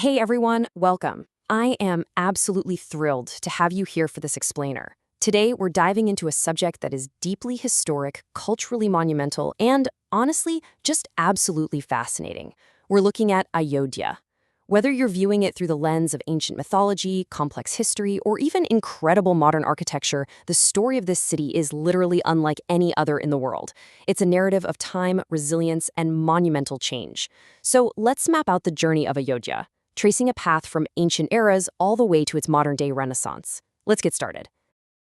Hey everyone, welcome. I am absolutely thrilled to have you here for this explainer. Today, we're diving into a subject that is deeply historic, culturally monumental, and honestly, just absolutely fascinating. We're looking at Ayodhya. Whether you're viewing it through the lens of ancient mythology, complex history, or even incredible modern architecture, the story of this city is literally unlike any other in the world. It's a narrative of time, resilience, and monumental change. So let's map out the journey of Ayodhya, tracing a path from ancient eras all the way to its modern-day renaissance. Let's get started.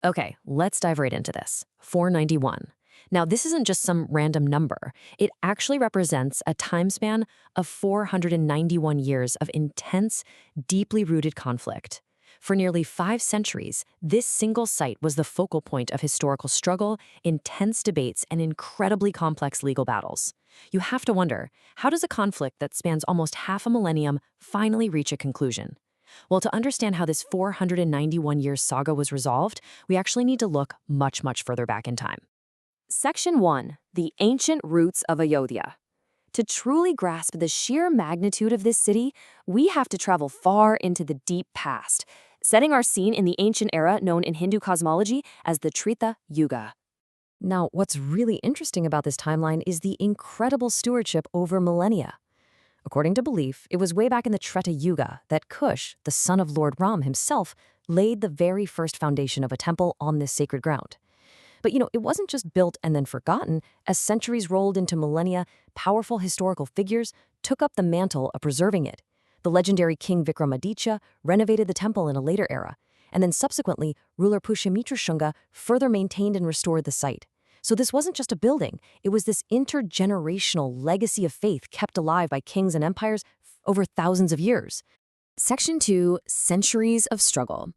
Okay, let's dive right into this. 491. Now, this isn't just some random number. It actually represents a time span of 491 years of intense, deeply rooted conflict. For nearly 5 centuries, this single site was the focal point of historical struggle, intense debates, and incredibly complex legal battles. You have to wonder, how does a conflict that spans almost half a millennium finally reach a conclusion? Well, to understand how this 491-year saga was resolved, we actually need to look much, much further back in time. Section 1. The Ancient Roots of Ayodhya. To truly grasp the sheer magnitude of this city, we have to travel far into the deep past, setting our scene in the ancient era known in Hindu cosmology as the Treta Yuga. Now, what's really interesting about this timeline is the incredible stewardship over millennia. According to belief, it was way back in the Treta Yuga that Kush, the son of Lord Ram himself, laid the very first foundation of a temple on this sacred ground. But it wasn't just built and then forgotten. As centuries rolled into millennia, powerful historical figures took up the mantle of preserving it. The legendary King Vikramaditya renovated the temple in a later era, and then subsequently, ruler Pushyamitra Shunga further maintained and restored the site. So this wasn't just a building, it was this intergenerational legacy of faith kept alive by kings and empires over thousands of years. Section 2, Centuries of Struggle.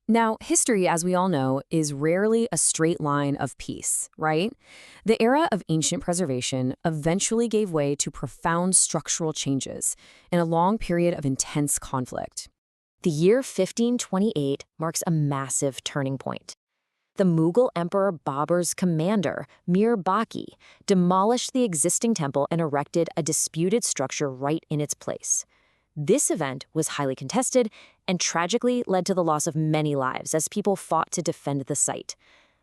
Now, history, as we all know, is rarely a straight line of peace, right? The era of ancient preservation eventually gave way to profound structural changes in a long period of intense conflict. The year 1528 marks a massive turning point. The Mughal Emperor Babur's commander, Mir Baqi, demolished the existing temple and erected a disputed structure right in its place. This event was highly contested and tragically led to the loss of many lives as people fought to defend the site.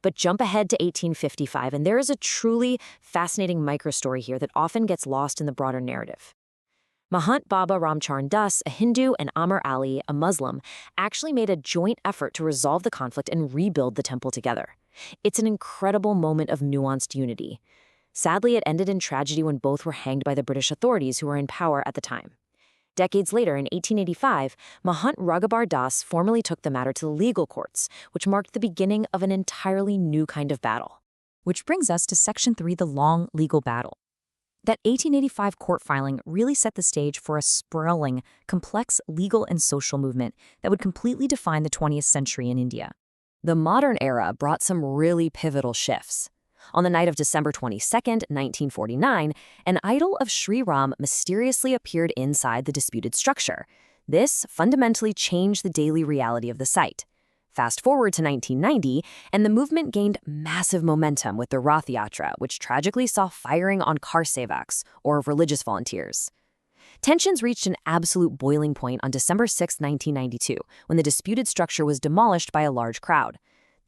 But jump ahead to 1855, and there is a truly fascinating microstory here that often gets lost in the broader narrative. Mahant Baba Ramcharan Das, a Hindu, and Amar Ali, a Muslim, actually made a joint effort to resolve the conflict and rebuild the temple together. It's an incredible moment of nuanced unity. Sadly, it ended in tragedy when both were hanged by the British authorities who were in power at the time. Decades later, in 1885, Mahant Raghubar Das formally took the matter to the legal courts, which marked the beginning of an entirely new kind of battle. Which brings us to Section 3, the long legal battle. That 1885 court filing really set the stage for a sprawling, complex legal and social movement that would completely define the 20th century in India. The modern era brought some really pivotal shifts. On the night of December 22nd, 1949, an idol of Sri Ram mysteriously appeared inside the disputed structure. This fundamentally changed the daily reality of the site. Fast forward to 1990, and the movement gained massive momentum with the Rath Yatra, which tragically saw firing on car sevaks, or religious volunteers. Tensions reached an absolute boiling point on December 6, 1992, when the disputed structure was demolished by a large crowd.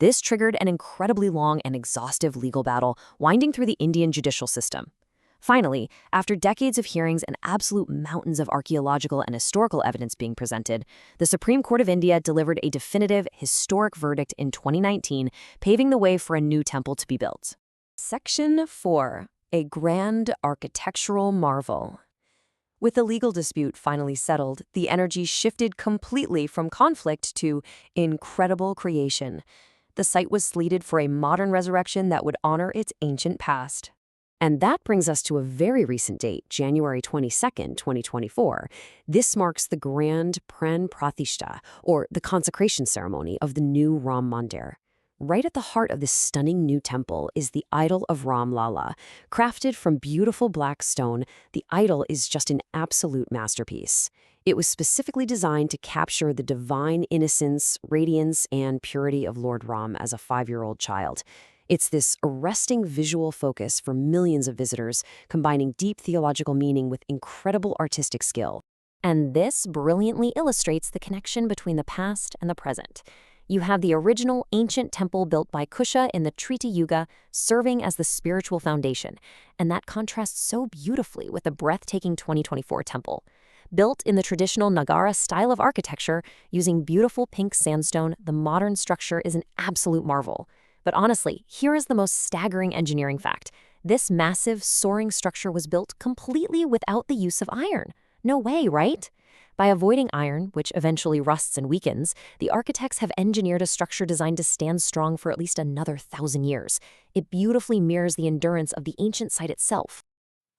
This triggered an incredibly long and exhaustive legal battle winding through the Indian judicial system. Finally, after decades of hearings and absolute mountains of archaeological and historical evidence being presented, the Supreme Court of India delivered a definitive, historic verdict in 2019, paving the way for a new temple to be built. Section 4. A grand architectural marvel. With the legal dispute finally settled, the energy shifted completely from conflict to incredible creation. The site was slated for a modern resurrection that would honor its ancient past. And that brings us to a very recent date, January 22nd, 2024. This marks the Grand Pran Pratishtha, or the consecration ceremony of the new Ram Mandir. Right at the heart of this stunning new temple is the idol of Ram Lala. Crafted from beautiful black stone, the idol is just an absolute masterpiece. It was specifically designed to capture the divine innocence, radiance, and purity of Lord Ram as a 5-year-old child. It's this arresting visual focus for millions of visitors, combining deep theological meaning with incredible artistic skill. And this brilliantly illustrates the connection between the past and the present. You have the original ancient temple built by Kusha in the Treta Yuga serving as the spiritual foundation, and that contrasts so beautifully with the breathtaking 2024 temple. Built in the traditional Nagara style of architecture, using beautiful pink sandstone, the modern structure is an absolute marvel. But honestly, here is the most staggering engineering fact. This massive, soaring structure was built completely without the use of iron. No way, right? By avoiding iron, which eventually rusts and weakens, the architects have engineered a structure designed to stand strong for at least another 1,000 years. It beautifully mirrors the endurance of the ancient site itself.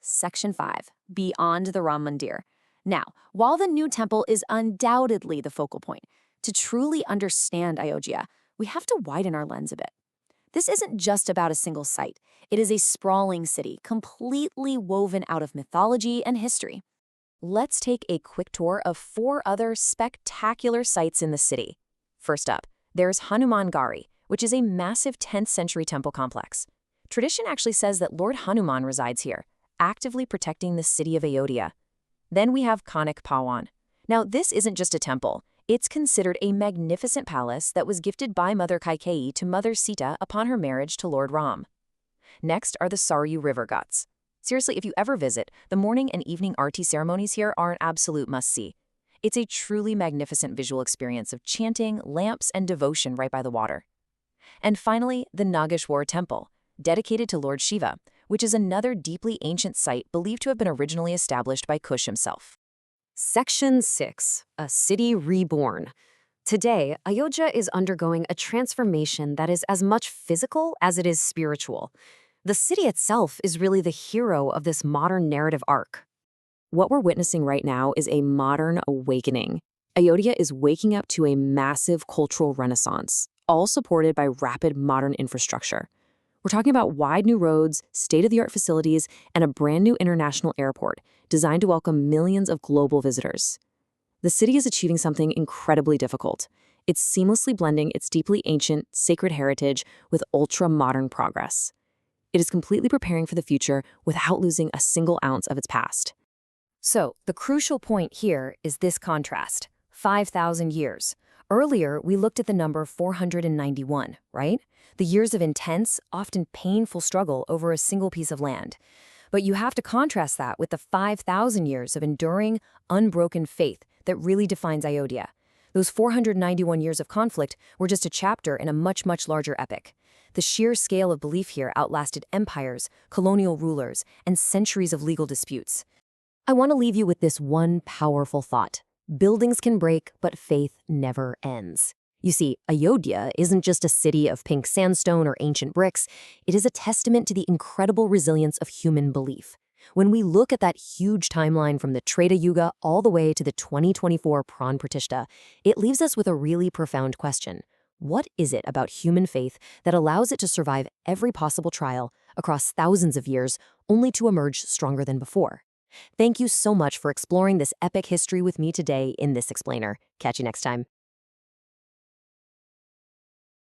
Section 5. Beyond the Ram Mandir. Now, while the new temple is undoubtedly the focal point, to truly understand Ayodhya, we have to widen our lens a bit. This isn't just about a single site. It is a sprawling city, completely woven out of mythology and history. Let's take a quick tour of 4 other spectacular sites in the city. First up, there's Hanuman Gari, which is a massive 10th century temple complex. Tradition actually says that Lord Hanuman resides here, actively protecting the city of Ayodhya. Then we have Kanak Pawan. Now, this isn't just a temple. It's considered a magnificent palace that was gifted by Mother Kaikeyi to Mother Sita upon her marriage to Lord Ram. Next are the Saryu River Ghats. Seriously, if you ever visit, the morning and evening arti ceremonies here are an absolute must-see. It's a truly magnificent visual experience of chanting, lamps, and devotion right by the water. And finally, the Nageshwar Temple, dedicated to Lord Shiva, which is another deeply ancient site believed to have been originally established by Kush himself. Section 6. A City Reborn. Today, Ayodhya is undergoing a transformation that is as much physical as it is spiritual. The city itself is really the hero of this modern narrative arc. What we're witnessing right now is a modern awakening. Ayodhya is waking up to a massive cultural renaissance, all supported by rapid modern infrastructure. We're talking about wide new roads, state-of-the-art facilities, and a brand new international airport designed to welcome millions of global visitors. The city is achieving something incredibly difficult. It's seamlessly blending its deeply ancient, sacred heritage with ultra-modern progress. It is completely preparing for the future without losing a single ounce of its past. So, the crucial point here is this contrast: 5,000 years. Earlier, we looked at the number 491, right? The years of intense, often painful struggle over a single piece of land. But you have to contrast that with the 5,000 years of enduring, unbroken faith that really defines Ayodhya. Those 491 years of conflict were just a chapter in a much, much larger epic. The sheer scale of belief here outlasted empires, colonial rulers, and centuries of legal disputes. I want to leave you with this one powerful thought. Buildings can break, but faith never ends. You see, Ayodhya isn't just a city of pink sandstone or ancient bricks. It is a testament to the incredible resilience of human belief. When we look at that huge timeline from the Treta Yuga all the way to the 2024 Pran Pratishtha, it leaves us with a really profound question. What is it about human faith that allows it to survive every possible trial across thousands of years, only to emerge stronger than before? Thank you so much for exploring this epic history with me today in this explainer. Catch you next time.